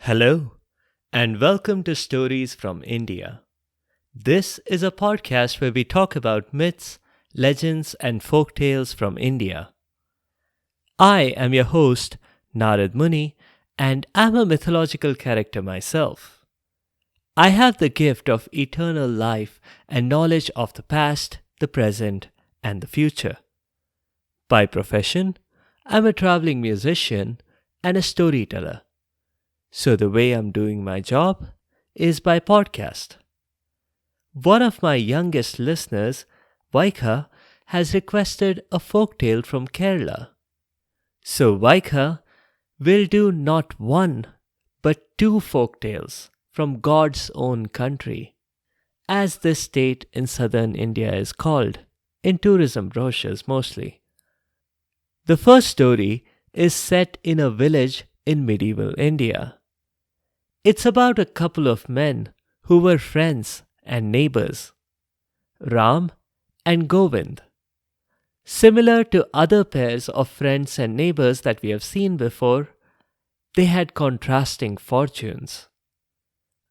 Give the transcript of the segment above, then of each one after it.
Hello, and welcome to Stories from India. This is a podcast where we talk about myths, legends, and folk tales from India. I am your host, Narad Muni, and I'm a mythological character myself. I have the gift of eternal life and knowledge of the past, the present, and the future. By profession, I'm a traveling musician and a storyteller. So the way I'm doing my job is by podcast. One of my youngest listeners, Vaika, has requested a folktale from Kerala. So Vaika will do not one but two folktales from God's own country, as this state in southern India is called, in tourism brochures mostly. The first story is set in a village in medieval India. It's about a couple of men who were friends and neighbors, Ram and Govind. Similar to other pairs of friends and neighbors that we have seen before, they had contrasting fortunes.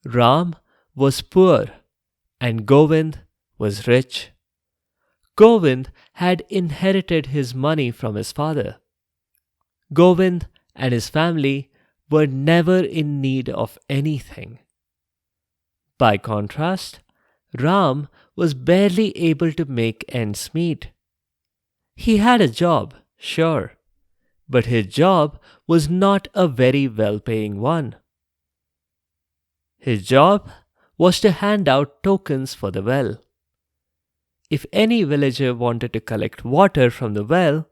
Ram was poor and Govind was rich. Govind had inherited his money from his father. Govind and his family were never in need of anything. By contrast, Ram was barely able to make ends meet. He had a job, sure, but his job was not a very well-paying one. His job was to hand out tokens for the well. If any villager wanted to collect water from the well,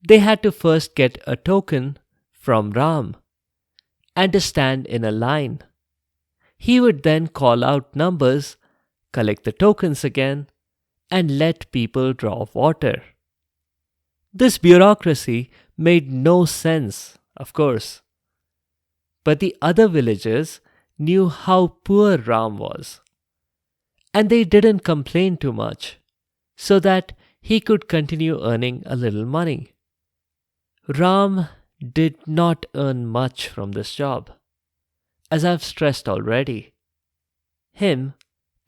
they had to first get a token from Ram and to stand in a line. He would then call out numbers, collect the tokens again, and let people draw water. This bureaucracy made no sense, of course. But the other villagers knew how poor Ram was, and they didn't complain too much, so that he could continue earning a little money. Ram did not earn much from this job, as I've stressed already. Him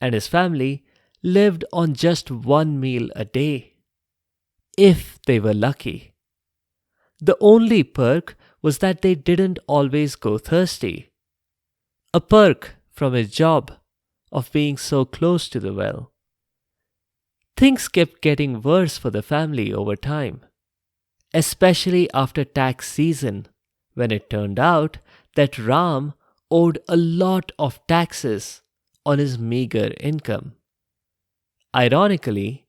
and his family lived on just one meal a day, if they were lucky. The only perk was that they didn't always go thirsty, a perk from his job of being so close to the well. Things kept getting worse for the family over time, especially after tax season, when it turned out that Ram owed a lot of taxes on his meager income. Ironically,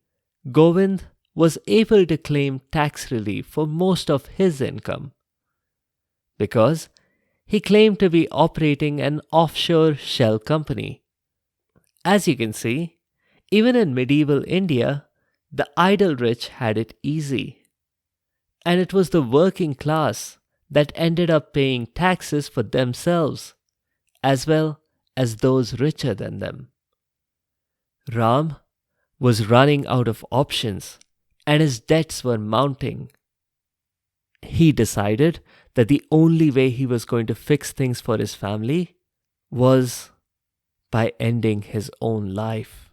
Govind was able to claim tax relief for most of his income, because he claimed to be operating an offshore shell company. As you can see, even in medieval India, the idle rich had it easy. And it was the working class that ended up paying taxes for themselves, as well as those richer than them. Ram was running out of options, and his debts were mounting. He decided that the only way he was going to fix things for his family was by ending his own life.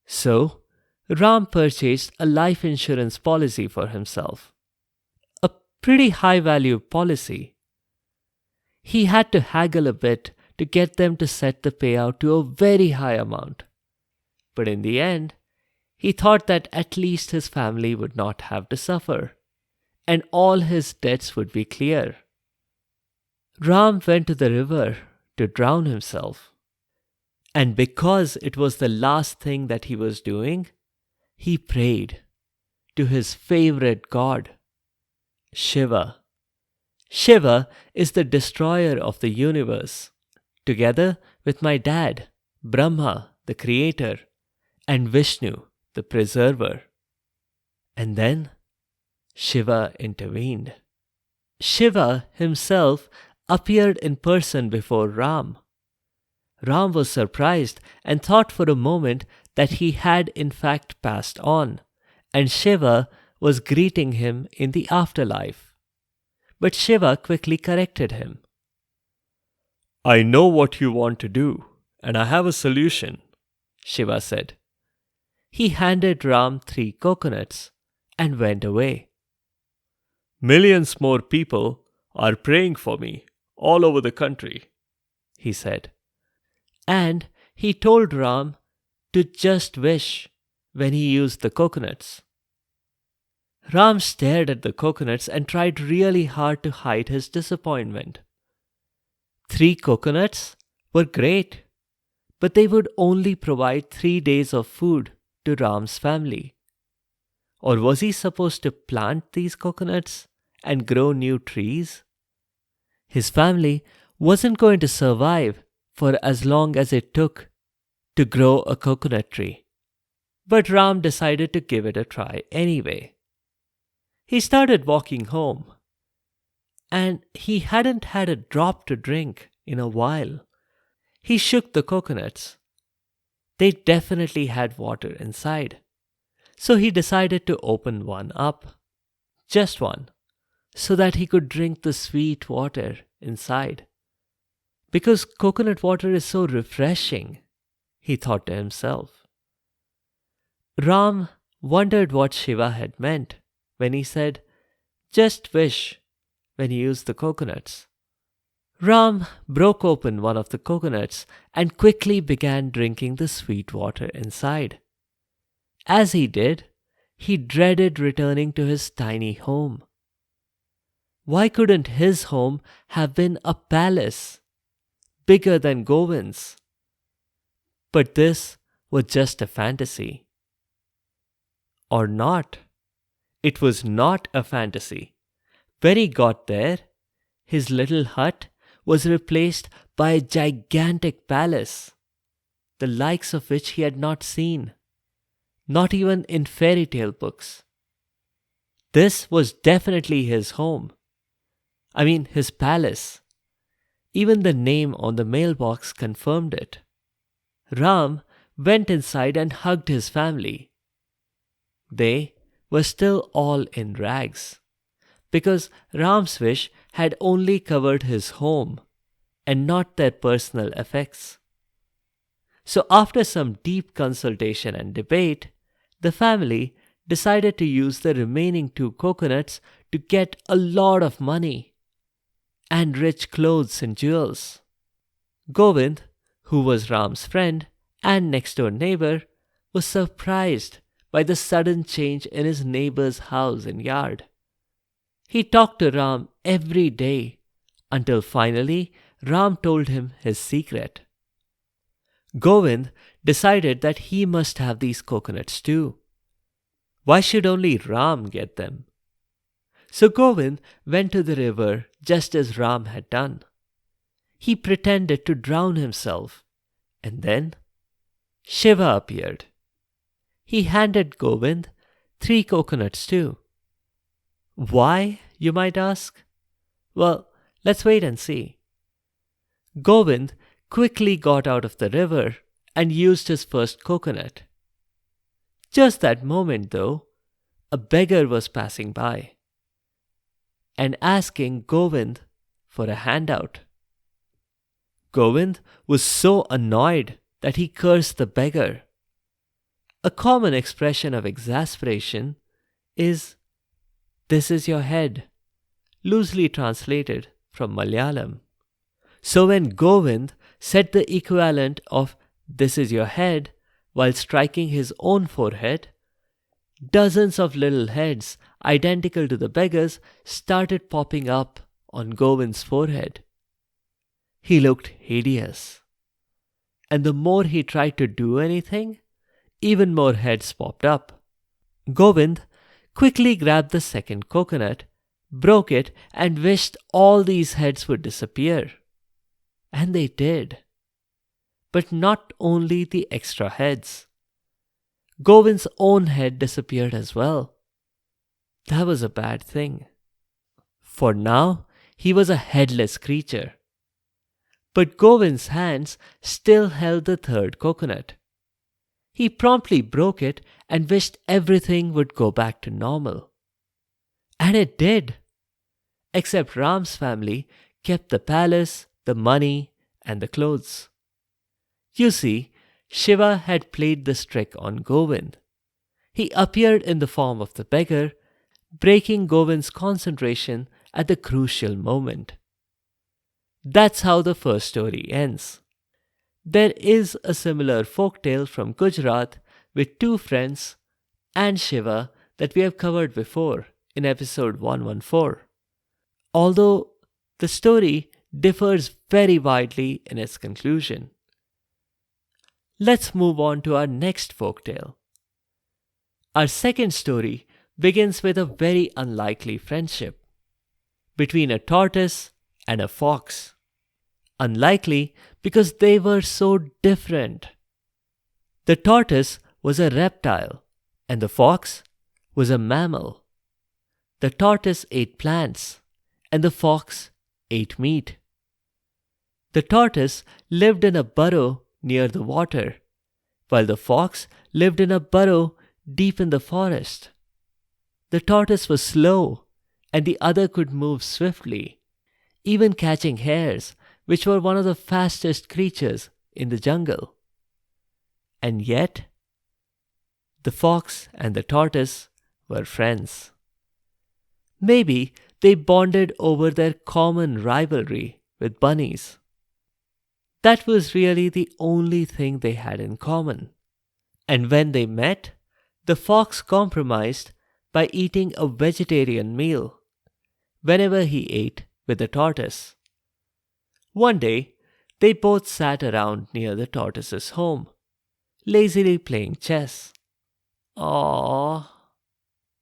So, Ram purchased a life insurance policy for himself. Pretty high value policy. He had to haggle a bit to get them to set the payout to a very high amount. But in the end, he thought that at least his family would not have to suffer, and all his debts would be clear. Ram went to the river to drown himself. And because it was the last thing that he was doing, he prayed to his favorite god, Shiva. Shiva is the destroyer of the universe, together with my dad, Brahma, the creator, and Vishnu, the preserver. And then Shiva intervened. Shiva himself appeared in person before Ram. Ram was surprised and thought for a moment that he had in fact passed on, and Shiva was greeting him in the afterlife. But Shiva quickly corrected him. I know what you want to do, and I have a solution, Shiva said. He handed Ram 3 coconuts and went away. Millions more people are praying for me all over the country, he said. And he told Ram to just wish when he used the coconuts. Ram stared at the coconuts and tried really hard to hide his disappointment. 3 coconuts were great, but they would only provide 3 days of food to Ram's family. Or was he supposed to plant these coconuts and grow new trees? His family wasn't going to survive for as long as it took to grow a coconut tree. But Ram decided to give it a try anyway. He started walking home, and he hadn't had a drop to drink in a while. He shook the coconuts. They definitely had water inside. So he decided to open one up, just one, so that he could drink the sweet water inside. Because coconut water is so refreshing, he thought to himself. Ram wondered what Shiva had meant when he said, just wish, when he used the coconuts. Ram broke open one of the coconuts and quickly began drinking the sweet water inside. As he did, he dreaded returning to his tiny home. Why couldn't his home have been a palace, bigger than Govind's? But this was just a fantasy. Or not. It was not a fantasy. When he got there, his little hut was replaced by a gigantic palace, the likes of which he had not seen, not even in fairy tale books. This was definitely his home. I mean, his palace. Even the name on the mailbox confirmed it. Ram went inside and hugged his family. They were still all in rags, because Ram's wish had only covered his home and not their personal effects. So after some deep consultation and debate, the family decided to use the remaining 2 coconuts to get a lot of money and rich clothes and jewels. Govind, who was Ram's friend and next door neighbor, was surprised by the sudden change in his neighbor's house and yard. He talked to Ram every day until finally Ram told him his secret. Govind decided that he must have these coconuts too. Why should only Ram get them? So Govind went to the river just as Ram had done. He pretended to drown himself, and then Shiva appeared. He handed Govind 3 coconuts too. Why, you might ask? Well, let's wait and see. Govind quickly got out of the river and used his first coconut. Just that moment, though, a beggar was passing by and asking Govind for a handout. Govind was so annoyed that he cursed the beggar. A common expression of exasperation is, "This is your head," loosely translated from Malayalam. So when Govind said the equivalent of "this is your head" while striking his own forehead, dozens of little heads identical to the beggar's started popping up on Govind's forehead. He looked hideous. And the more he tried to do anything, even more heads popped up. Govind quickly grabbed the second coconut, broke it, and wished all these heads would disappear. And they did. But not only the extra heads. Govind's own head disappeared as well. That was a bad thing. For now, he was a headless creature. But Govind's hands still held the third coconut. He promptly broke it and wished everything would go back to normal. And it did. Except Ram's family kept the palace, the money, and the clothes. You see, Shiva had played this trick on Govind. He appeared in the form of the beggar, breaking Govind's concentration at the crucial moment. That's how the first story ends. There is a similar folktale from Gujarat with two friends and Shiva that we have covered before in episode 114. Although the story differs very widely in its conclusion. Let's move on to our next folktale. Our second story begins with a very unlikely friendship between a tortoise and a fox. Unlikely because they were so different. The tortoise was a reptile and the fox was a mammal. The tortoise ate plants and the fox ate meat. The tortoise lived in a burrow near the water, while the fox lived in a burrow deep in the forest. The tortoise was slow and the other could move swiftly, even catching hares, which were one of the fastest creatures in the jungle. And yet, the fox and the tortoise were friends. Maybe they bonded over their common rivalry with bunnies. That was really the only thing they had in common. And when they met, the fox compromised by eating a vegetarian meal whenever he ate with the tortoise. One day, they both sat around near the tortoise's home, lazily playing chess. "Aw,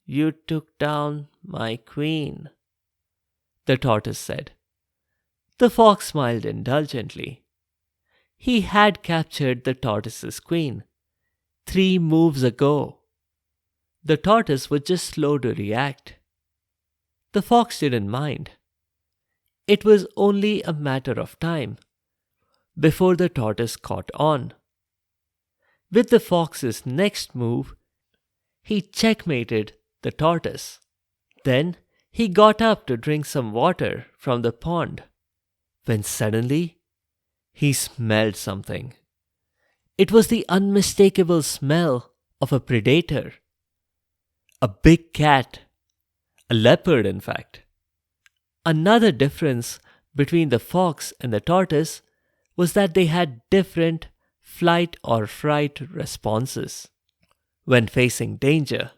you took down my queen," the tortoise said. The fox smiled indulgently. He had captured the tortoise's queen 3 moves ago. The tortoise was just slow to react. The fox didn't mind. It was only a matter of time before the tortoise caught on. With the fox's next move, he checkmated the tortoise. Then he got up to drink some water from the pond, when suddenly he smelled something. It was the unmistakable smell of a predator. A big cat, a leopard in fact. Another difference between the fox and the tortoise was that they had different flight or fright responses when facing danger.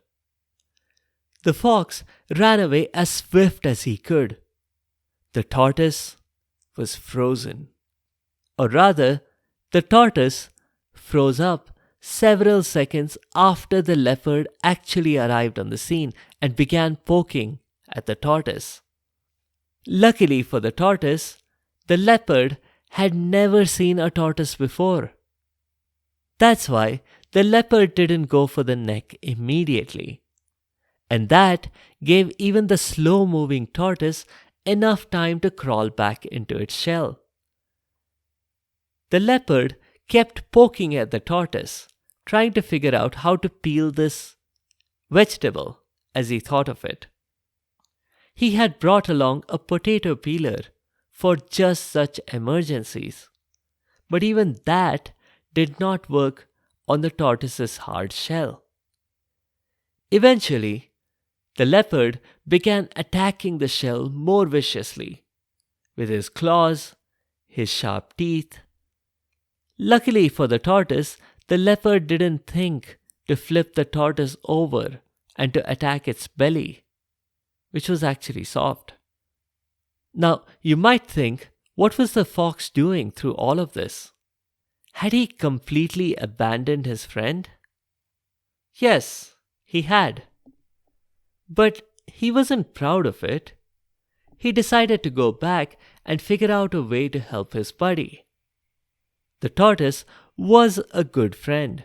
The fox ran away as swift as he could. The tortoise was frozen. Or rather, the tortoise froze up several seconds after the leopard actually arrived on the scene and began poking at the tortoise. Luckily for the tortoise, the leopard had never seen a tortoise before. That's why the leopard didn't go for the neck immediately. And that gave even the slow-moving tortoise enough time to crawl back into its shell. The leopard kept poking at the tortoise, trying to figure out how to peel this vegetable, as he thought of it. He had brought along a potato peeler for just such emergencies. But even that did not work on the tortoise's hard shell. Eventually, the leopard began attacking the shell more viciously, with his claws, his sharp teeth. Luckily for the tortoise, the leopard didn't think to flip the tortoise over and to attack its belly, which was actually soft. Now, you might think, what was the fox doing through all of this? Had he completely abandoned his friend? Yes, he had. But he wasn't proud of it. He decided to go back and figure out a way to help his buddy. The tortoise was a good friend,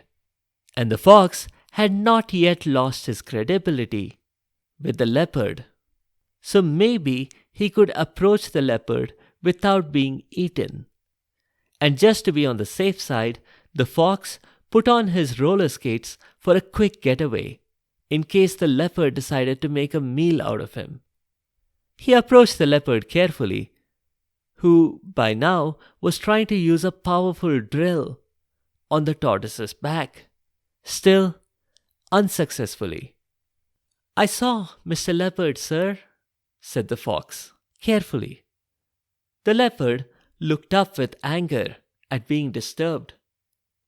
and the fox had not yet lost his credibility with the leopard. So maybe he could approach the leopard without being eaten. And just to be on the safe side, the fox put on his roller skates for a quick getaway, in case the leopard decided to make a meal out of him. He approached the leopard carefully. who by now was trying to use a powerful drill on the tortoise's back, still unsuccessfully. "I saw Mr. Leopard, sir," said the fox, carefully. The leopard looked up with anger at being disturbed,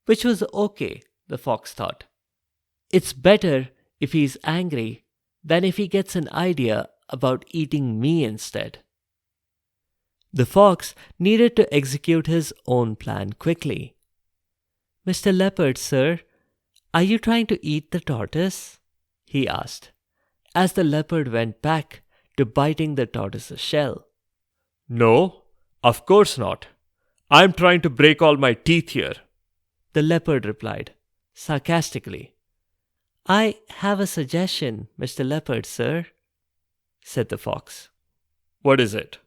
which was okay, the fox thought. It's better if he's angry than if he gets an idea about eating me instead. The fox needed to execute his own plan quickly. "Mr. Leopard, sir, are you trying to eat the tortoise?" he asked, as the leopard went back to biting the tortoise's shell. "No, of course not. I'm trying to break all my teeth here," the leopard replied, sarcastically. "I have a suggestion, Mr. Leopard, sir," said the fox. "What is it?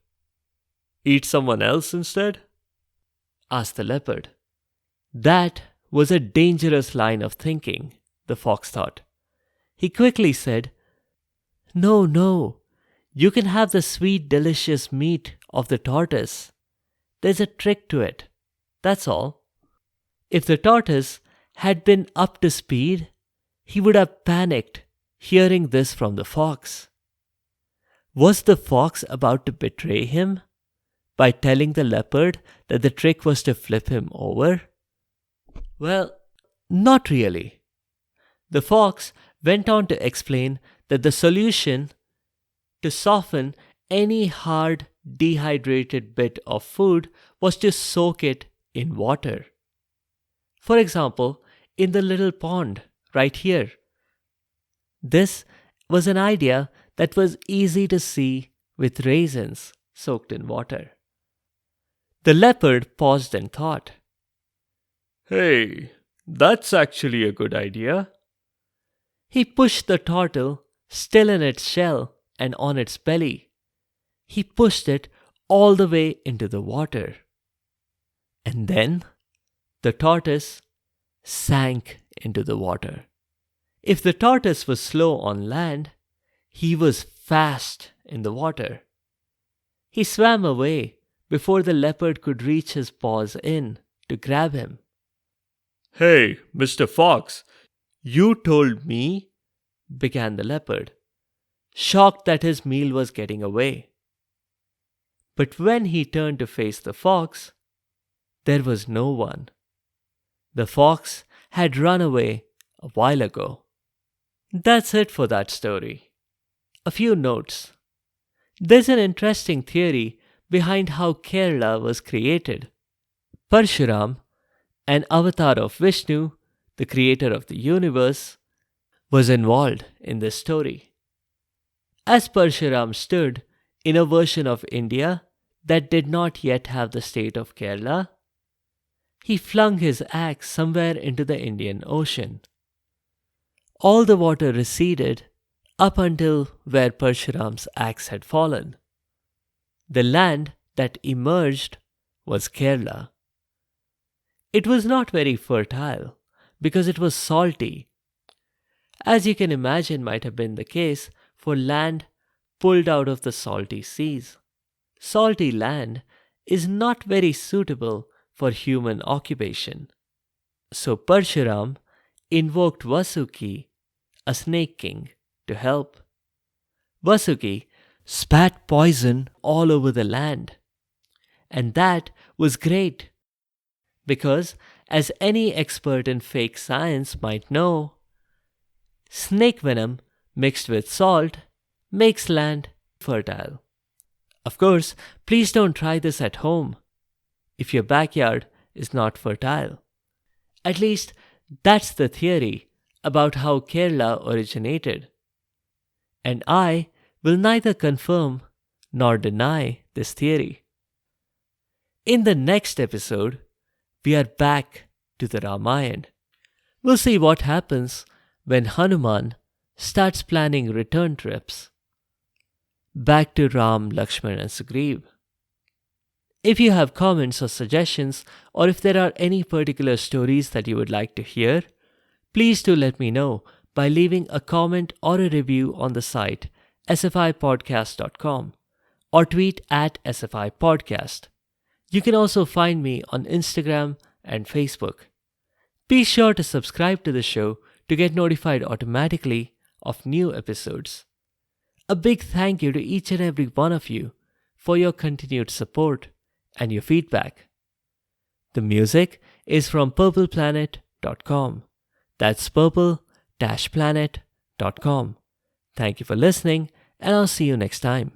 Eat someone else instead?" asked the leopard. That was a dangerous line of thinking, the fox thought. He quickly said, "No, no, you can have the sweet, delicious meat of the tortoise. There's a trick to it, that's all." If the tortoise had been up to speed, he would have panicked hearing this from the fox. Was the fox about to betray him by telling the leopard that the trick was to flip him over? Well, not really. The fox went on to explain that the solution to soften any hard, dehydrated bit of food was to soak it in water. For example, in the little pond right here. This was an idea that was easy to see with raisins soaked in water. The leopard paused and thought. "Hey, that's actually a good idea." He pushed the turtle, still in its shell and on its belly. He pushed it all the way into the water. And then the tortoise sank into the water. If the tortoise was slow on land, he was fast in the water. He swam away before the leopard could reach his paws in to grab him. "Hey, Mr. Fox, "You told me," began the leopard, shocked that his meal was getting away. But when he turned to face the fox, there was no one. The fox had run away a while ago. That's it for that story. A few notes. There's an interesting theory behind how Kerala was created. Parshuram, an avatar of Vishnu, the creator of the universe, was involved in this story. As Parshuram stood in a version of India that did not yet have the state of Kerala, he flung his axe somewhere into the Indian Ocean. All the water receded up until where Parshuram's axe had fallen. The land that emerged was Kerala. It was not very fertile because it was salty, as you can imagine might have been the case for land pulled out of the salty seas. Salty land is not very suitable for human occupation. So Parshuram invoked Vasuki, a snake king, to help. Vasuki spat poison all over the land. And that was great, because as any expert in fake science might know, snake venom mixed with salt makes land fertile. Of course, please don't try this at home if your backyard is not fertile. At least, that's the theory about how Kerala originated. And I will neither confirm nor deny this theory. In the next episode, we are back to the Ramayana. We'll see what happens when Hanuman starts planning return trips back to Ram, Lakshman and Sugriv. If you have comments or suggestions, or if there are any particular stories that you would like to hear, please do let me know by leaving a comment or a review on the site sfipodcast.com or tweet at sfipodcast. You can also find me on Instagram and Facebook. Be sure to subscribe to the show to get notified automatically of new episodes. A big thank you to each and every one of you for your continued support and your feedback. The music is from purpleplanet.com. That's purple-planet.com. Thank you for listening, and I'll see you next time.